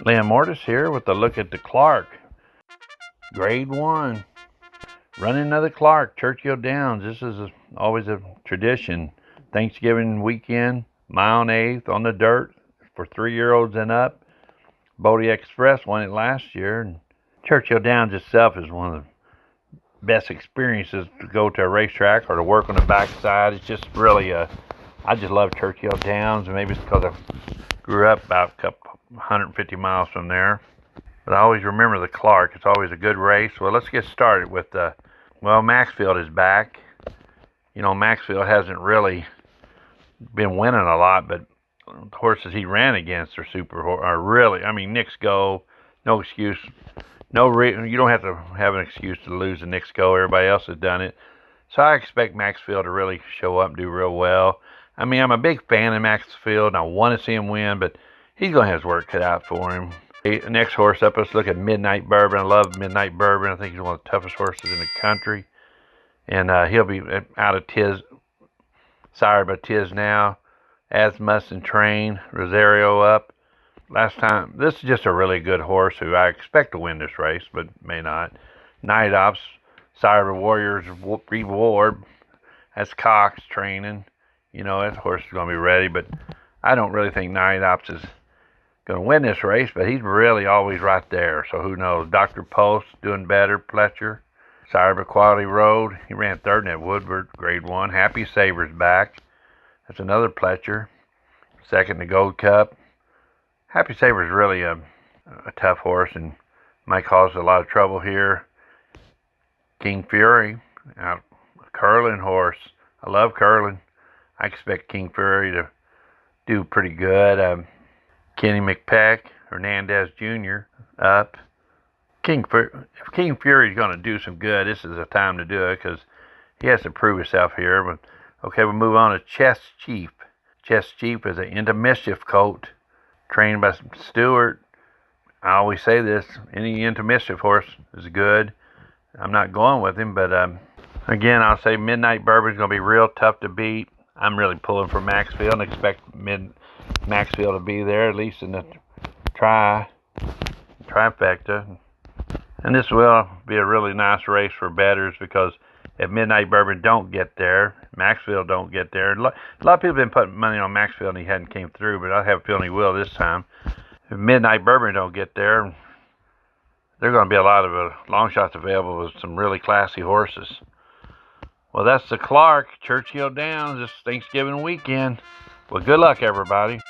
Leon Mortis here with a look at the Clark. Grade 1. Running another Clark, Churchill Downs. This is always a tradition. Thanksgiving weekend, mile and eighth on the dirt for 3-year-olds and up. Bodie Express won it last year. And Churchill Downs itself is one of the best experiences to go to a racetrack or to work on the backside. It's just really I just love Churchill Downs, and maybe it's because I grew up about 150 miles from there. But I always remember the Clark. It's always a good race. Well, let's get started with Maxfield is back. You know, Maxfield hasn't really been winning a lot, but the horses he ran against are really, Knicks Go, no excuse. You don't have to have an excuse to lose the Knicks Go. Everybody else has done it. So I expect Maxfield to really show up and do real well. I'm a big fan of Maxfield, and I want to see him win, but he's going to have his work cut out for him. Next horse up, let's look at Midnight Bourbon. I love Midnight Bourbon. I think he's one of the toughest horses in the country. And he'll be out of sired by Tiz now. Asmus and Train, Rosario up. Last time, this is just a really good horse who I expect to win this race, but may not. Night Ops, Sire of Warriors Reward. That's Cox training. You know, that horse is going to be ready, but I don't really think Night Ops is going to win this race, but he's really always right there, so who knows. Dr. Post doing better. Pletcher, Sire of Equality Road, he ran third in at Woodward, grade 1. Happy Saver's back. That's another Pletcher. Second in the Gold Cup. Happy Saver's really a tough horse and might cause a lot of trouble here. King Fury, a curling horse. I love curling. I expect King Fury to do pretty good. Kenny McPeck, Hernandez Jr. up. If King Fury is going to do some good, this is the time to do it because he has to prove himself here. But okay, we'll move on to Chess Chief. Chess Chief is an Into Mischief colt trained by Stewart. I always say this, any Into Mischief horse is good. I'm not going with him, but again, I'll say Midnight Bourbon is going to be real tough to beat. I'm really pulling for Maxfield and expect Maxfield to be there, at least in the trifecta. And this will be a really nice race for bettors because if Midnight Bourbon don't get there, Maxfield don't get there. A lot of people have been putting money on Maxfield and he hadn't came through, but I have a feeling he will this time. If Midnight Bourbon don't get there, there are going to be a lot of long shots available with some really classy horses. Well, that's the Clark, Churchill Downs, this Thanksgiving weekend. Well, good luck, everybody.